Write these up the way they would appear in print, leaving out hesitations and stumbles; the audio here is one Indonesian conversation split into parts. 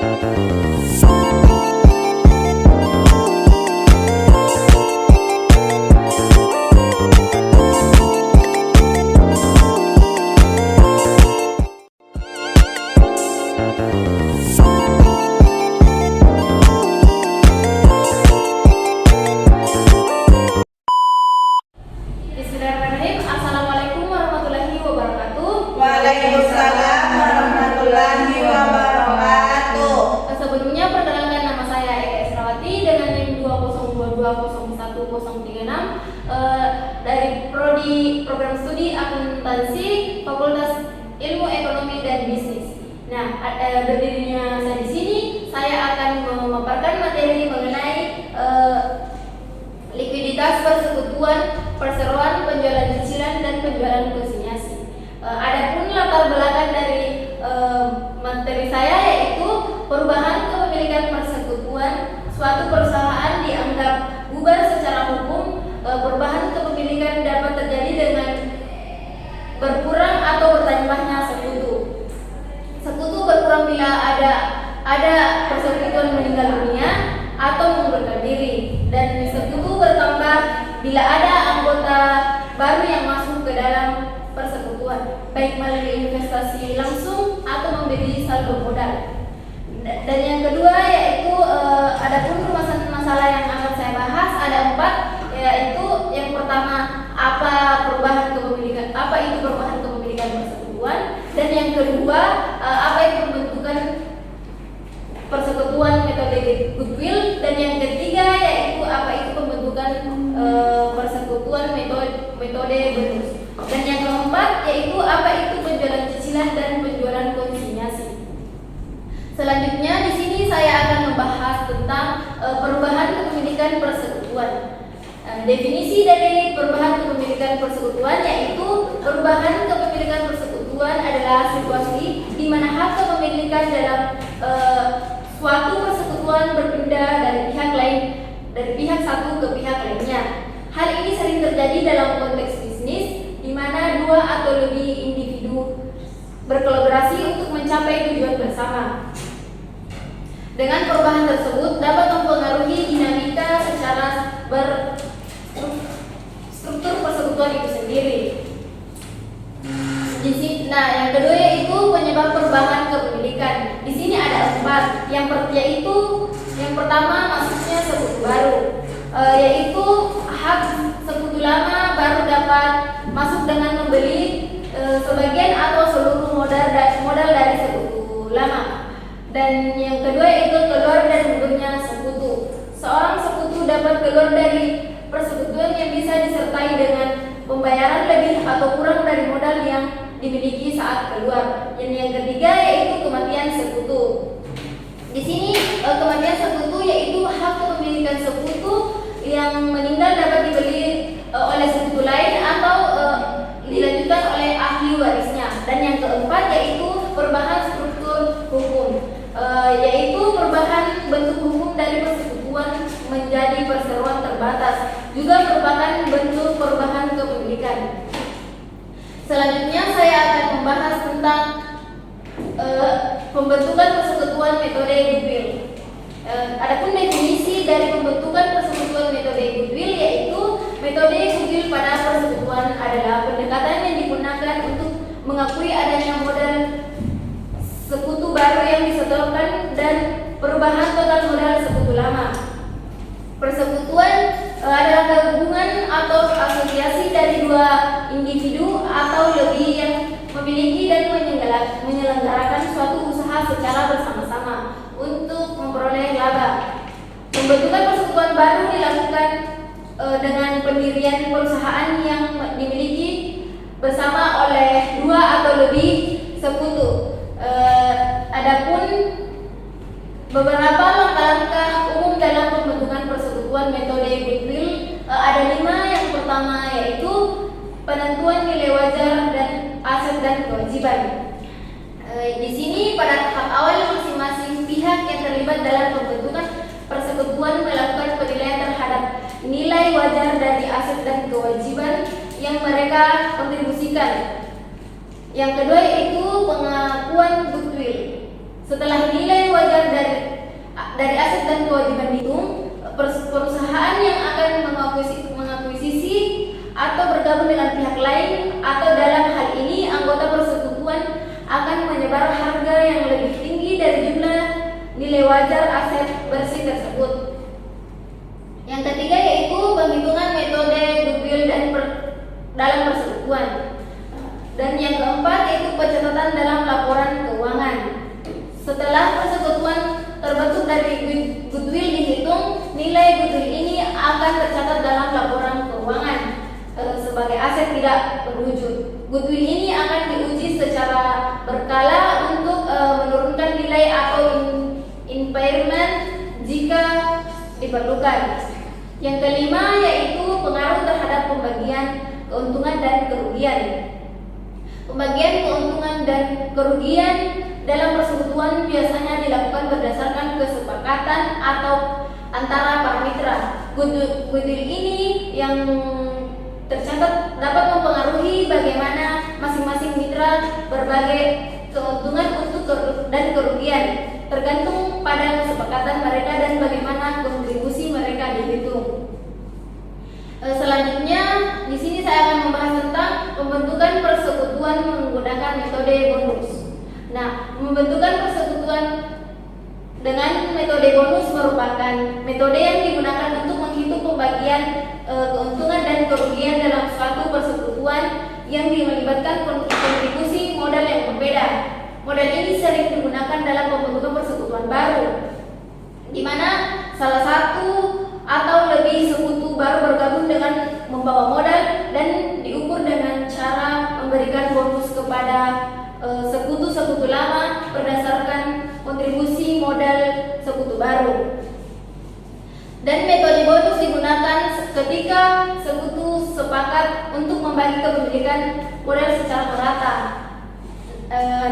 Bismillahirrahmanirrahim. Assalamualaikum warahmatullahi wabarakatuh. Waalaikumsalam warahmatullahi wabarakatuh. Sebelumnya perkenalkan, nama saya Eka Israwati dengan NIM 202201036 dari Prodi Program Studi Akuntansi Fakultas Ilmu Ekonomi dan Bisnis. Nah, berdirinya saya di sini, saya akan memaparkan materi mengenai likuiditas persekutuan, perseroan, penjualan cicilan, dan penjualan konsinyasi. Adapun latar belakang dari materi saya yaitu perubahan kepemilikan persekutuan. Suatu perusahaan dianggap bubar secara hukum. Perubahan kepemilikan dapat terjadi dengan berkurang atau bertambahnya sekutu. Sekutu berkurang bila ada persekutuan meninggal dunia atau mengundurkan diri, dan sekutu bertambah bila ada anggota baru yang masuk ke dalam persekutuan, baik melalui investasi langsung atau memberi saldo modal. Dan yang kedua yaitu adapun permasalahan masalah yang akan saya bahas ada 4, yaitu yang pertama apa itu perubahan kepemilikan persekutuan, dan yang kedua apa itu pembentukan persekutuan metode goodwill, dan yang ketiga yaitu apa itu pembentukan persekutuan metode bonus, dan yang keempat yaitu apa itu penjualan cicilan dan penjualan konsinyasi. Selanjutnya di sini saya akan membahas tentang perubahan kepemilikan persekutuan. Definisi dari perubahan kepemilikan persekutuan yaitu perubahan kepemilikan persekutuan adalah situasi di mana hak kepemilikan dalam suatu persekutuan berpindah dari pihak satu ke pihak lainnya. Hal ini sering terjadi dalam konteks bisnis di mana 2 atau lebih individu berkolaborasi untuk mencapai tujuan bersama. Dengan perubahan tersebut dapat mempengaruhi dinamika secara struktur persekutuan itu sendiri. Nah, yang kedua yaitu penyebab perubahan kepemilikan. Di sini ada 4. Yang pertama masuknya sekutu baru, yaitu hak sekutu lama baru dapat masuk dengan membeli sebagian atau seluruh modal dari sekutu lama. Dan yang kedua yaitu keluar dan mundurnya sekutu. Seorang sekutu dapat keluar dari persekutuan yang bisa disertai dengan pembayaran lebih atau kurang dari modal yang dimiliki saat keluar. Dan yang ketiga yaitu kematian sekutu. Di sini kematian sekutu yaitu hak kepemilikan sekutu yang meninggal dapat dibeli oleh sekutu lain atau dilanjutkan oleh ahli warisnya. Dan yang keempat yaitu perubahan struktur hukum, yaitu perubahan bentuk hukum dari persekutuan menjadi perseroan terbatas, juga merupakan bentuk perubahan kepemilikan. Selanjutnya saya akan membahas tentang pembentukan persekutuan metode goodwill. Adapun definisi dari pembentukan persekutuan metode goodwill yaitu metode goodwill pada persekutuan adalah pendekatan yang digunakan untuk mengakui adanya modal sekutu baru yang disetorkan dan perubahan total modal sekutu lama. Persekutuan adalah gabungan atau asosiasi dari 2 individu atau lebih yang memiliki dan menyelenggarakan suatu usaha secara bersama-sama untuk memperoleh laba. Pembentukan persekutuan baru dilakukan dengan pendirian perusahaan yang dimiliki bersama oleh 2 atau lebih sekutu. Adapun beberapa langkah-langkah umum dalam pembentukan persekutuan metode goodwill ada 5. Yang pertama yaitu penentuan nilai wajar dan aset dan kewajiban. Di sini pada tahap awal masing-masing pihak yang terlibat dalam pembentukan persekutuan melakukan penilaian terhadap nilai wajar dari aset dan kewajiban yang mereka kontribusikan. Yang kedua yaitu pengakuan goodwill. Setelah nilai wajar dari aset dan kewajiban dihitung, perusahaan yang akan mengakuisisi atau bergabung dengan pihak lain atau dalam hal ini anggota persekutuan akan menyebar harga yang lebih tinggi dari jumlah nilai wajar aset bersih tersebut. Yang ketiga yaitu penghitungan metode goodwill dalam persekutuan. Dan yang keempat yaitu pencatatan dalam laporan keuangan. Setelah persekutuan terbentuk dari goodwill dihitung, nilai goodwill ini akan tercatat dalam laporan keuangan sebagai aset tidak berwujud. Goodwill ini akan diuji secara berkala untuk menurunkan nilai atau impairment jika diperlukan. Yang kelima yaitu pengaruh terhadap pembagian keuntungan dan kerugian. Pembagian keuntungan dan kerugian dalam persekutuan biasanya dilakukan berdasarkan kesepakatan atau antara para mitra. Goodwill ini yang tercatat dapat mempengaruhi bagaimana masing-masing mitra berbagai keuntungan dan kerugian, tergantung pada kesepakatan mereka dan bagaimana kontribusi mereka dihitung. Selanjutnya, di sini saya akan membahas tentang pembentukan persekutuan menggunakan metode bonus. Nah, pembentukan persekutuan dengan metode bonus merupakan metode yang digunakan untuk menghitung pembagian keuntungan dan kerugian dalam suatu persekutuan yang melibatkan kontribusi modal yang berbeda. Model ini sering digunakan dalam pembentukan persekutuan baru, di mana salah satu atau lebih sekutu baru bergabung dengan membawa modal dan diukur dengan cara memberikan bonus kepada sekutu-sekutu lama berdasarkan kontribusi modal sekutu baru. Dan metode bonus digunakan ketika sekutu sepakat untuk membagi kepemilikan modal secara merata.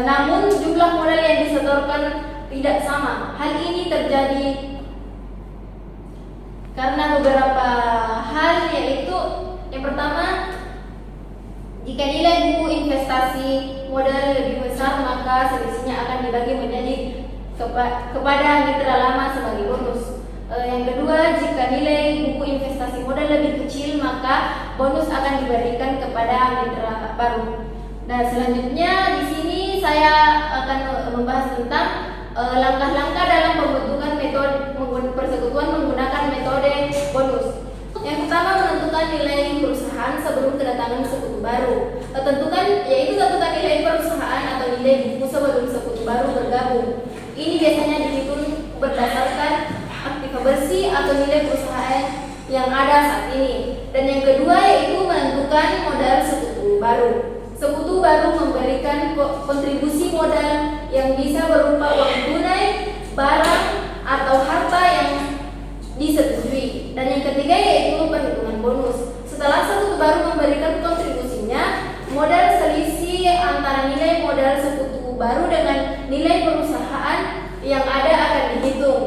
Namun jumlah modal yang disetorkan tidak sama. Hal ini terjadi karena beberapa hal, yaitu yang pertama, jika nilai buku investasi modal lebih besar maka selisihnya akan dibagi menjadi kepada mitra lama sebagai bonus. Yang kedua, jika nilai buku investasi modal lebih kecil maka bonus akan diberikan kepada mitra baru. Nah, selanjutnya di sini saya akan membahas tentang langkah-langkah dalam pembentukan metode persekutuan menggunakan metode bonus. Yang pertama, menentukan nilai perusahaan sebelum kedatangan sekutu baru. Tentukan nilai perusahaan atau nilai buku sebelum sekutu baru bergabung. Ini biasanya dihitung berdasarkan aktiva bersih atau nilai perusahaan yang ada saat ini. Dan yang kedua yaitu menentukan modal sekutu baru. Sekutu baru memberikan kontribusi modal yang bisa berupa uang tunai, barang, atau harta yang disetujui. Dan yang ketiga yaitu perhitungan bonus. Setelah sekutu baru memberikan kontribusinya, modal selisih antara nilai modal sekutu baru dengan nilai perusahaan yang ada akan dihitung.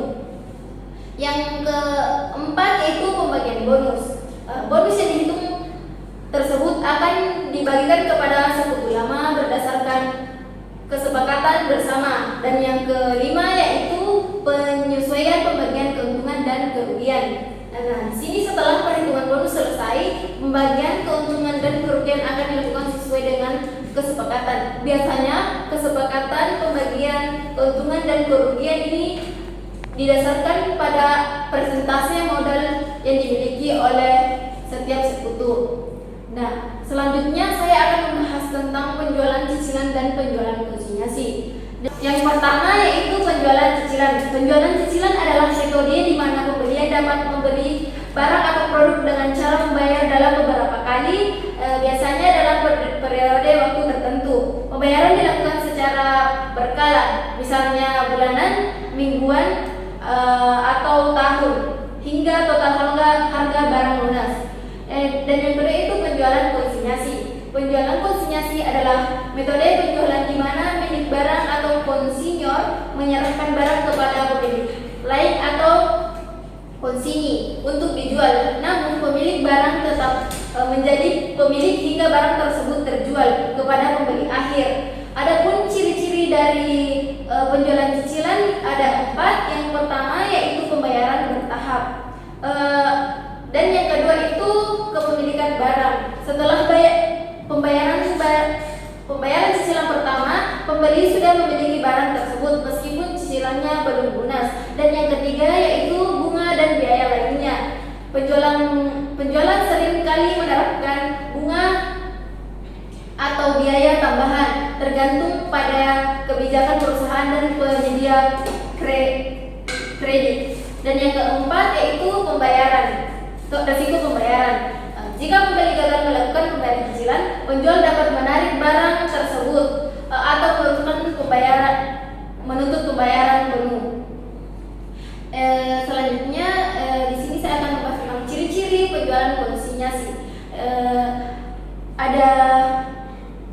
Yang keempat yaitu pembagian bonus. Bonus yang dihitung tersebut akan dibagikan kepada sekutu lama berdasarkan kesepakatan bersama. Dan yang kelima yaitu penyesuaian pembagian keuntungan dan kerugian. Nah, di sini setelah perhitungan bonus selesai, pembagian keuntungan dan kerugian akan dilakukan sesuai dengan kesepakatan. Biasanya kesepakatan pembagian keuntungan dan kerugian ini didasarkan pada persentase modal yang dimiliki oleh setiap sekutu. Nah, selanjutnya saya akan membahas tentang penjualan cicilan dan penjualan konsinyasi. Yang pertama yaitu penjualan cicilan. Penjualan cicilan adalah metode di mana pembeli dapat membeli barang atau produk dengan cara membayar dalam beberapa kali, biasanya dalam periode waktu tertentu. Pembayaran dilakukan secara berkala, misalnya bulanan, mingguan, atau tahun, hingga total harga barang lunas. Dan yang kedua itu penjualan konsinyasi. Penjualan konsinyasi adalah metode penjualan di mana pemilik barang atau konsinyor menyerahkan barang kepada pemilik lain atau konsinyi untuk dijual. Namun pemilik barang tetap menjadi pemilik hingga barang tersebut terjual kepada pembeli akhir. Adapun ciri-ciri dari penjualan cicilan ada 4. Yang pertama yaitu Eh, dan yang kedua itu kepemilikan barang. Setelah pembayaran cicilan pertama, pembeli sudah memiliki barang tersebut meskipun cicilannya belum lunas. Dan yang ketiga yaitu bunga dan biaya lainnya. Penjualan sering kali menerapkan bunga atau biaya tambahan tergantung pada kebijakan perusahaan dan penyedia kredit. Dan yang keempat yaitu resiko pembayaran. Jika pembeli gagal melakukan pembayaran cicilan, penjual dapat menarik barang tersebut atau menuntut pembayaran penuh. Selanjutnya di sini saya akan membahas tentang ciri-ciri penjualan konsinyasi. Ada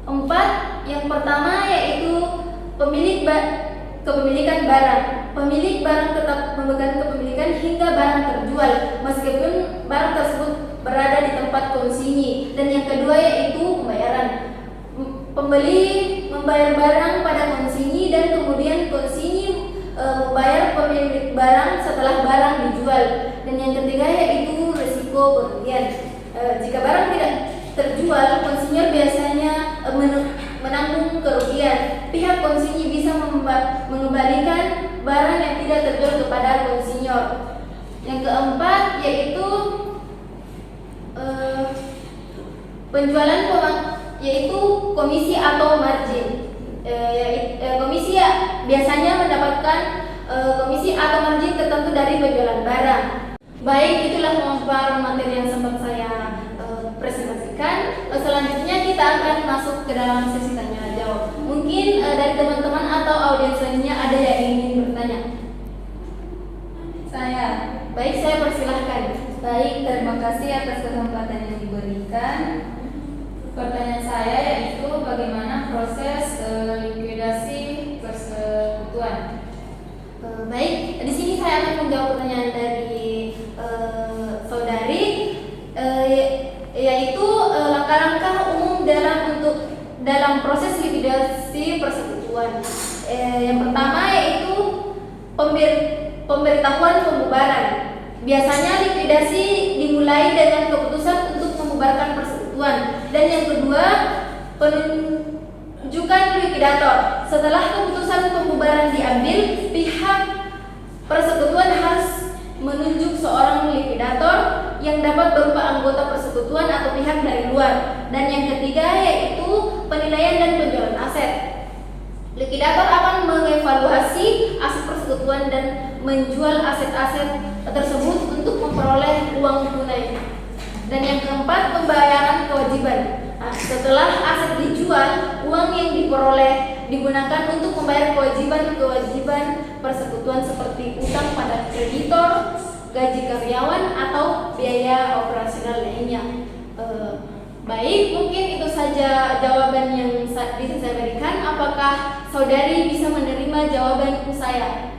4. Yang pertama yaitu kepemilikan barang. Pemilik barang tetap memegang kepemilikan hingga barang terjual meskipun barang tersebut berada di tempat konsinyi. Dan yang kedua yaitu pembayaran. Pembeli membayar barang pada konsinyi dan kemudian konsinyi membayar pemilik barang setelah barang dijual. Dan yang ketiga yaitu risiko kerugian. Jika barang tidak terjual, konsinyur biasanya menanggung kerugian. Pihak konsinyi bisa mengembalikan barang yang tidak terjual kepada konsinyur. Yang keempat yaitu penjualan yaitu komisi atau margin. Komisi biasanya mendapatkan komisi atau margin tertentu dari penjualan barang. Baik, itulah memaparkan materi yang sempat saya presentasikan. Selanjutnya kita akan masuk ke dalam sesi tanya jawab. Mungkin dari teman-teman atau audiens lainnya ada yang ingin bertanya. Saya. Baik, saya persilahkan. Baik, terima kasih atas kesempatan yang diberikan. Pertanyaan saya yaitu bagaimana proses likuidasi persekutuan? Baik, di sini saya akan menjawab pertanyaan dari saudari, yaitu langkah-langkah umum dalam proses likuidasi persekutuan. Yang pertama yaitu pemberitahuan pembubaran. Biasanya likuidasi dimulai dengan keputusan untuk membubarkan persekutuan. Dan yang kedua, penunjukan likuidator. Setelah keputusan pembubaran diambil, pihak persekutuan harus menunjuk seorang likuidator yang dapat berupa anggota persekutuan atau pihak dari luar. Dan yang ketiga yaitu penilaian dan penjualan aset. Likuidator akan mengevaluasi aset persekutuan dan menjual aset-aset tersebut untuk memperoleh uang tunai. Dan yang keempat, pembayaran kewajiban. Setelah aset dijual, uang yang diperoleh digunakan untuk membayar kewajiban-kewajiban persekutuan seperti utang pada kreditor, gaji karyawan, atau biaya operasional lainnya. Baik, mungkin itu saja jawaban yang bisa saya berikan. Apakah saudari bisa menerima jawaban saya?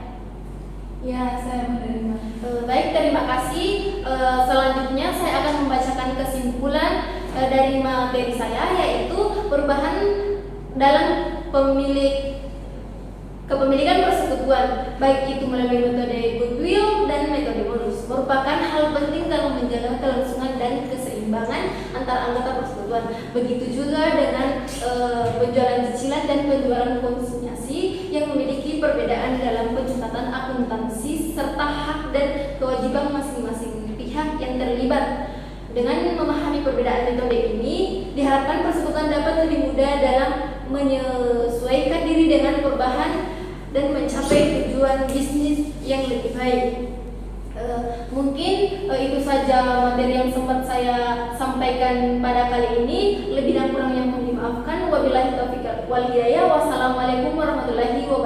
Ya, saya menerima. Baik, terima kasih. Selanjutnya saya akan membacakan kesimpulan dari materi saya, yaitu perubahan dalam kepemilikan persekutuan, baik itu melalui metode goodwill dan metode bonus, merupakan hal penting dalam menjaga kelangsungan dan keseimbangan antar anggota persekutuan. Begitu juga dengan penjualan cicilan dan penjualan konsinyasi yang memiliki perbedaan dalam pencatatan akuntansi serta hak dan kewajiban masing-masing pihak yang terlibat. Dengan memahami perbedaan metode ini, diharapkan persekutuan dapat lebih mudah dalam menyesuaikan diri dengan perubahan dan mencapai tujuan bisnis yang lebih baik. Mungkin itu saja materi yang sempat saya sampaikan pada kali ini. Lebih dan kurang yang mohon dimaafkan. Wabillahi taufiq wal hidayah. Wassalamualaikum warahmatullahi wabarakatuh.